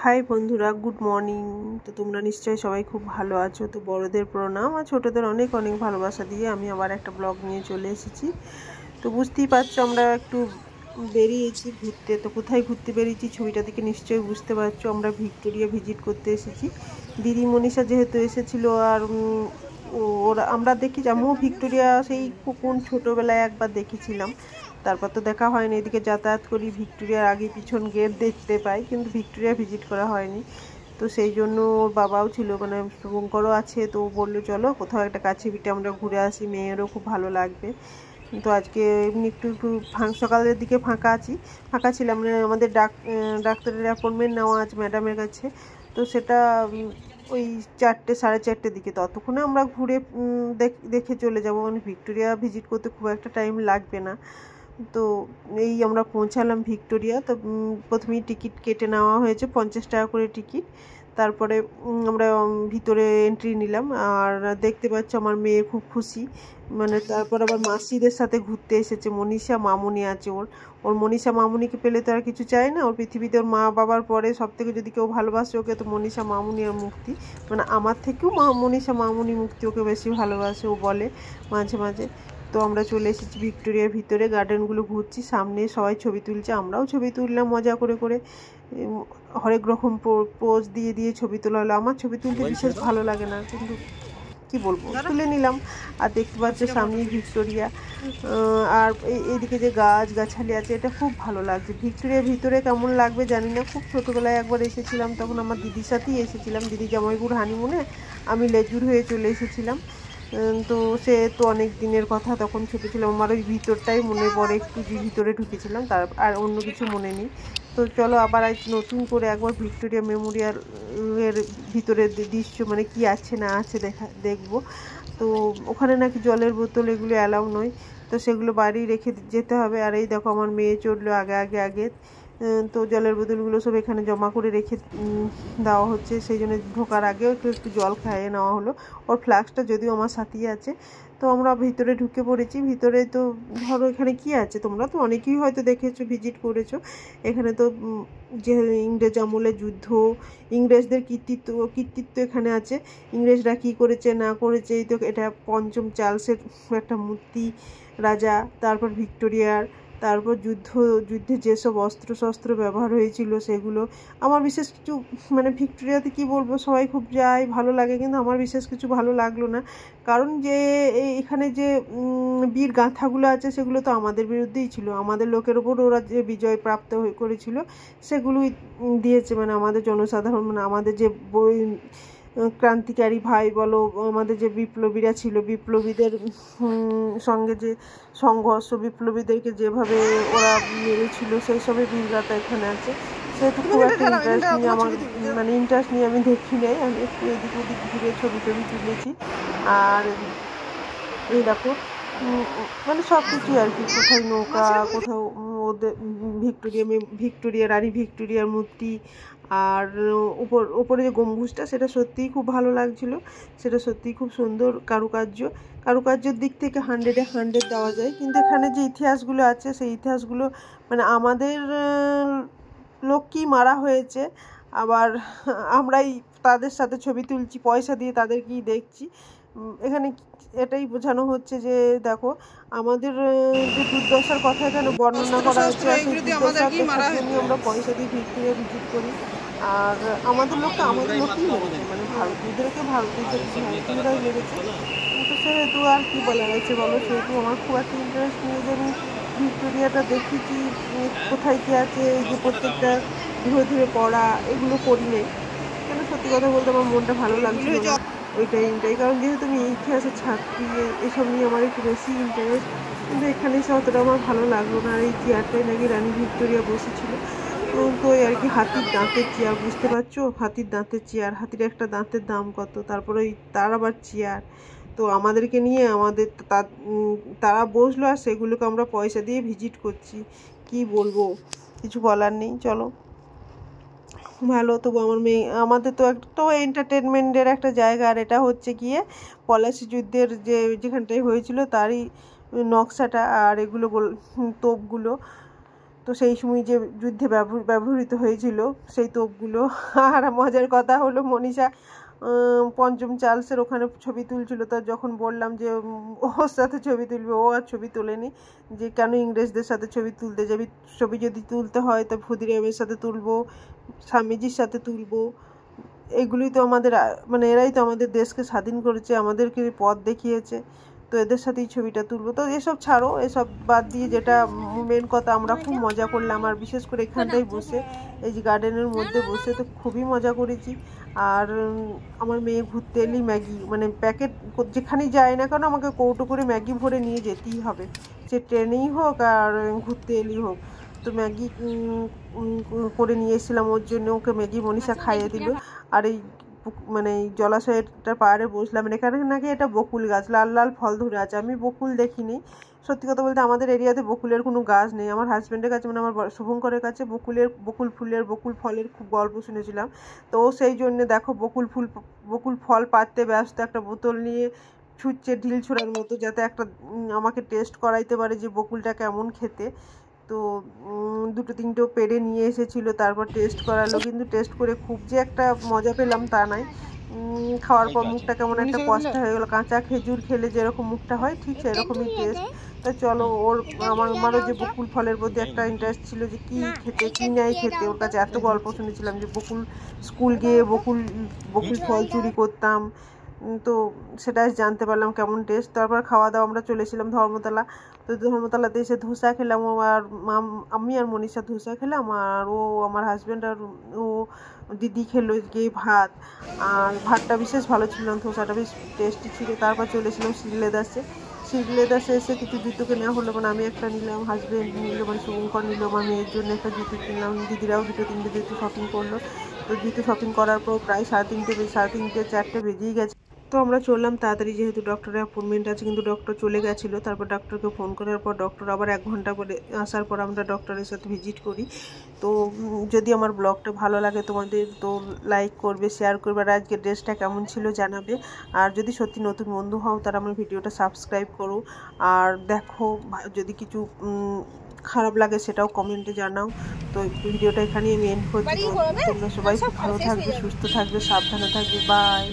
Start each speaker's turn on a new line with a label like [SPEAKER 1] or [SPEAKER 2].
[SPEAKER 1] High বন্ধুরা, good morning. তো তোমরা নিশ্চয়ই সবাই খুব ভালো আছো। তো বড়দের প্রণাম আর ছোটদের অনেক অনেক ভালোবাসা দিয়ে আমি আবার একটা ব্লগ নিয়ে চলে এসেছি। তো বুঝতেই পারছো আমরা একটু বেরিয়েছি ঘুরতে। তো কোথায় ঘুরতে বেরিয়েছি ছবিটা দেখে নিশ্চয়ই বুঝতে পারছো। আমরা ভিক্টোরিয়া ভিজিট করতে এসেছি। দিদি মনীষা যেহেতু এসেছিলো আর ওরা আমরা দেখি আমিও ভিক্টোরিয়া সেই কোন ছোটোবেলায় একবার দেখেছিলাম, তারপর তো দেখা হয়নি। এদিকে যাতায়াত করি, ভিক্টোরিয়ার আগে পিছন গেট দেখতে পাই, কিন্তু ভিক্টোরিয়া ভিজিট করা হয়নি। তো সেই জন্য ওর বাবাও ছিল, মানে শুভঙ্করও আছে। তো বললো চলো কোথাও একটা কাছে পিঠে আমরা ঘুরে আসি, মেয়েরও খুব ভালো লাগবে। তো আজকে এমনি একটু একটু সকালের দিকে ফাঁকা ছিলাম, মানে আমাদের ডাক্তারের অ্যাপয়েন্টমেন্ট নেওয়া আছে ম্যাডামের কাছে। তো সেটা ওই 4টে 4:30 দিকে, ততক্ষণে আমরা ঘুরে দেখে চলে যাব। মানে ভিক্টোরিয়া ভিজিট করতে খুব একটা টাইম লাগবে না। তো এই আমরা পৌঁছালাম ভিক্টোরিয়া। তো প্রথমেই টিকিট কেটে নেওয়া হয়েছে, 50 টাকা করে টিকিট। তারপরে আমরা ভিতরে এন্ট্রি নিলাম। আর দেখতে পাচ্ছ আমার মেয়ে খুব খুশি, মানে তারপর আবার মাসিদের সাথে ঘুরতে এসেছে। মনীষা মামুনি আছে ওর ওর মনীষা মামুনিকে পেলে তো আর কিছু চাই না। ওর পৃথিবীতে ওর মা বাবার পরে সব থেকে যদি কেউ ভালোবাসে ওকে, তো মনীষা মামুনি আর মুক্তি, মানে আমার থেকেও মনীষা মামুনি মুক্তি ওকে বেশি ভালোবাসে, ও বলে মাঝে মাঝে। তো আমরা চলে এসেছি ভিক্টোরিয়ার ভিতরে, গার্ডেনগুলো ঘুরছি, সামনে সবাই ছবি তুলছে, আমরাও ছবি তুললাম মজা করে করে। হরেক রকম পোজ দিয়ে দিয়ে ছবি তোলা হলো। আমার ছবি তুলতে বিশেষ ভালো লাগে না, কিন্তু কি বলবো, তুলে নিলাম। আর দেখতে পাচ্ছ সামনে ভিক্টোরিয়া। আর এইদিকে যে গাছগাছালি আছে, এটা খুব ভালো লাগছে। ভিক্টোরিয়ার ভিতরে কেমন লাগবে জানি না। খুব ছোটোবেলায় একবার এসেছিলাম, তখন আমার দিদির সাথেই এসেছিলাম, দিদি জামাইগুর হানিমুনে। আমি লেজুর হয়ে চলে এসেছিলাম। তো সে তো অনেক দিনের কথা, তখন ছোটো ছিলাম। আমার ওই ভিতরটাই মনে পড়ে, একটু যে ভিতরে ঢুকেছিলাম, তার আর অন্য কিছু মনে নেই। তো চলো আবার আজ নতুন করে একবার ভিক্টোরিয়া মেমোরিয়াল এর ভিতরের দৃশ্য, মানে কি আছে না আছে দেখবো। তো ওখানে নাকি জলের বোতল এগুলো অ্যালাউ নয়, তো সেগুলো বাড়িই রেখে যেতে হবে। আর এই দেখো আমার মেয়ে চললো আগে আগে আগে। তো জলের বোতলগুলো সব এখানে জমা করে রেখে দেওয়া হচ্ছে, সেই জন্য ঢোকার আগেও একটু একটু জল খাইয়ে নেওয়া হলো। ওর ফ্লাস্কটা যদিও আমার সাথেই আছে। তো আমরা ভিতরে ঢুকে পড়েছি। ভিতরে তো ধরো এখানে কি আছে, তোমরা তো অনেকেই হয়তো দেখেছো, ভিজিট করেছো। এখানে তো যে ইংরেজ আমলে যুদ্ধ, ইংরেজদের কীর্তিত্ব এখানে আছে। ইংরেজরা কী করেছে না করেছে, এই তো এটা পঞ্চম চার্লসের একটা মূর্তি, রাজা। তারপর ভিক্টোরিয়ার, তারপর যুদ্ধে যেসব অস্ত্র ব্যবহার হয়েছিল সেগুলো। আমার বিশেষ কিছু, মানে ভিক্টোরিয়াতে কি বলবো, সবাই খুব যায়, ভালো লাগে, কিন্তু আমার বিশেষ কিছু ভালো লাগলো না। কারণ যে এখানে যে বীর গাঁথাগুলো আছে সেগুলো তো আমাদের বিরুদ্ধেই ছিল, আমাদের লোকের ওপর ওরা যে বিজয় প্রাপ্ত করেছিল সেগুলোই দিয়েছে, মানে আমাদের জনসাধারণ, মানে আমাদের যে ক্রান্তিকারী ভাই বলো, আমাদের যে বিপ্লবীরা ছিল, বিপ্লবীদের সঙ্গে যে সংঘর্ষ, বিপ্লবীদেরকে যেভাবে ওরা মেরেছিল, সেই সবের বীরগাথা এখানে আছে। সেহেতু খুব একটা ইন্টারেস্ট নিয়ে ইন্টারেস্ট নিয়ে আমি দেখি নাই। আমি একটু এদিক ওদিক ঘুরে ছবি তুলেছি। আর এই দেখো মানে সব কিছুই আর কি, কোথায় নৌকা, কোথাও ওদের ভিক্টোরিয়া রানী ভিক্টোরিয়ার মূর্তি। আর ওপরে যে গম্বুজটা, সেটা সত্যিই খুব ভালো লাগছিল। সেটা সত্যিই খুব সুন্দর কারুকার্যের দিক থেকে 100-এ 100 দেওয়া যায়। কিন্তু এখানে যে ইতিহাসগুলো আছে, সেই ইতিহাসগুলো মানে আমাদের লোককেই মারা হয়েছে, আবার আমরাই তাদের সাথে ছবি তুলছি, পয়সা দিয়ে তাদেরকেই দেখছি। এখানে এটাই বোঝানো হচ্ছে যে দেখো আমাদের যে দুর্দশার কথা এখানে বর্ণনা করা হচ্ছে, আর সেই দুর্দশা দেখার জন্য আমরা পয়সা দিয়ে ভিক্টোরিয়া ভিজিট করি। আর আমাদের লোককেই মেরেছে, মানে ভারতীয়রাই মেরেছে। কিন্তু সেহেতু আর কি বলা গেছে বলো, সেহেতু আমার খুব একটা ইন্টারেস্ট নিয়ে যে আমি ভিক্টোরিয়াটা দেখেছি কোথায় কী আছে, এই যে প্রত্যেকটা ধীরে ধীরে পড়া, এগুলো করি নেই কেন, সত্যি কথা বলতে আমার মনটা ভালো লাগছিল না ওই টাইমটাই। কারণ যেহেতু আমি ইতিহাসের ছাত্রী, এসব নিয়ে আমার একটু বেশি ইন্টারেস্ট, কিন্তু এখানে এসে অতটা আমার ভালো লাগলো না। আর এই চেয়ারটাই নাকি রানী ভিক্টোরিয়া বসেছিল। তো আর কি হাতির দাঁতের চেয়ার, বুঝতে পারছো, হাতির দাঁতের চেয়ার, হাতির একটা দাঁতের দাম কত, তারপরে তার আবার চেয়ার। তো আমাদেরকে নিয়ে তারা বসলো, আর সেগুলোকে আমরা পয়সা দিয়ে ভিজিট করছি। কি বলবো, কিছু বলার নেই। চলো ভালো, তবু আমাদের তো একটা এন্টারটেনমেন্টের একটা জায়গা। আর এটা হচ্ছে গিয়ে পলাশি যুদ্ধের যেখানটায় হয়েছিল তারই নকশাটা, আর এগুলো তোপগুলো। তো সেই সময় যে যুদ্ধে ব্যবহৃত হয়েছিল সেই তোপগুলো। আর মজার কথা হলো মনীষা পঞ্চম চার্লসের ওখানে ছবি তুলছিল, তো যখন বললাম যে ওর সাথে ছবি তুলবে, ও আর ছবি তোলেনি, যে কেন ইংরেজদের সাথে ছবি তুলতে যাবি, ছবি যদি তুলতে হয় তো ক্ষুদিরামের সাথে তুলবো, স্বামীজির সাথে তুলবো, এগুলোই তো আমাদের মানে এরাই তো আমাদের দেশকে স্বাধীন করেছে, আমাদেরকে পথ দেখিয়েছে, তো এদের সাথেই ছবিটা তুলবো। তো এসব ছাড়ো, এসব বাদ দিয়ে যেটা মেন কথা, আমরা খুব মজা করলাম। আর বিশেষ করে এখানটায় বসে, এই যে গার্ডেনের মধ্যে বসে তো খুবই মজা করেছি। আর আমার মেয়ে ঘুরতে এলেই ম্যাগি, মানে প্যাকেট যেখানেই যায় না কেন আমাকে কৌটো করে ম্যাগি ভরে নিয়ে যেতেই হবে, সে ট্রেনেই হোক আর ঘুরতে এলেই হোক। তো ম্যাগি করে নিয়ে এসেছিলাম ওর জন্য, ওকে ম্যাগি মনীষা খাইয়ে দিল। আর এই মানে এই জলাশয়টা পাড়ে বসলাম, এখানে নাকি এটা বকুল গাছ, লাল লাল ফল ধরে আছে, আমি বকুল দেখিনি। সত্যি কথা বলতে আমাদের এরিয়াতে বকুলের কোনো গাছ নেই। আমার হাজব্যান্ডের কাছে, মানে আমার শুভঙ্করের কাছে বকুল ফলের খুব গল্প শুনেছিলাম। তো সেই জন্য দেখো বকুল ফল পাড়তে ব্যস্ত, একটা বোতল নিয়ে ছুটছে ঢিল ছোড়ার মতো, যাতে একটা আমাকে টেস্ট করাইতে পারে যে বকুলটা কেমন খেতে। তো দুটো তিনটেও পেড়ে নিয়ে এসেছিলো, তারপর টেস্ট করালো, কিন্তু টেস্ট করে খুব যে একটা মজা পেলাম তা নয়। খাওয়ার পর মুখটা কেমন একটা কষ্ট হয়ে গেলো, কাঁচা খেজুর খেলে যেরকম মুখটা হয় ঠিক সেরকমই টেস্ট। তো চলো, আমারও যে বকুল ফলের প্রতি একটা ইন্টারেস্ট ছিল যে কী খেতে কী নেয় খেতে, ওর কাছে এত গল্প শুনেছিলাম যে স্কুল গিয়ে বকুল ফল চুরি করতাম, তো সেটা জানতে পারলাম কেমন টেস্ট। তারপর খাওয়া দাওয়া আমরা চলেছিলাম ধর্মতলা। তো ধর্মতলাতে এসে ধোসা খেলাম, আর আমি আর মনীষা ধোসা খেলাম, আর ও আমার হাজব্যান্ড আর ও দিদি খেলো গিয়ে ভাত, আর ভাতটা বিশেষ ভালো ছিল, ধোসাটা বেশ টেস্টি ছিল। তারপর চলেছিলাম শ্রীলেদার্সে এসে কিছু জুতো কেনা হলো, মানে আমি একটা নিলাম, হাজব্যান্ড নিল, মানে শুভঙ্কর নিল, আমার মেয়ের জন্য একটা জুতো কিনলাম, দিদিরাও দুটো তিনটে জুতো শপিং করলো। তো জুতো শপিং করার পর প্রায় সাড়ে তিনটে চারটে বেজেই গেছে। তো আমরা চললাম তাড়াতাড়ি, যেহেতু ডক্টরের অ্যাপয়েন্টমেন্ট আছে, কিন্তু ডক্টর চলে গেছিলো। তারপর ডক্টরকে ফোন করার পর ডক্টর আবার 1 ঘন্টা পরে আসার পর আমরা ডক্টরের সাথে ভিজিট করি। তো যদি আমার ব্লগটা ভালো লাগে তোমাদের, তো লাইক করবে, শেয়ার করবে, আর আজকের ড্রেসটা কেমন ছিল জানাবে। আর যদি সত্যি নতুন বন্ধু হও তারা আমার ভিডিওটা সাবস্ক্রাইব করো, আর দেখো যদি কিছু খারাপ লাগে সেটাও কমেন্টে জানাও। তো ভিডিওটা এখানেই আমি এন্ড করছি। তোমরা সবাই খুব ভালো থাকবে, সুস্থ থাকবে, সাবধানে থাকবে, বাই।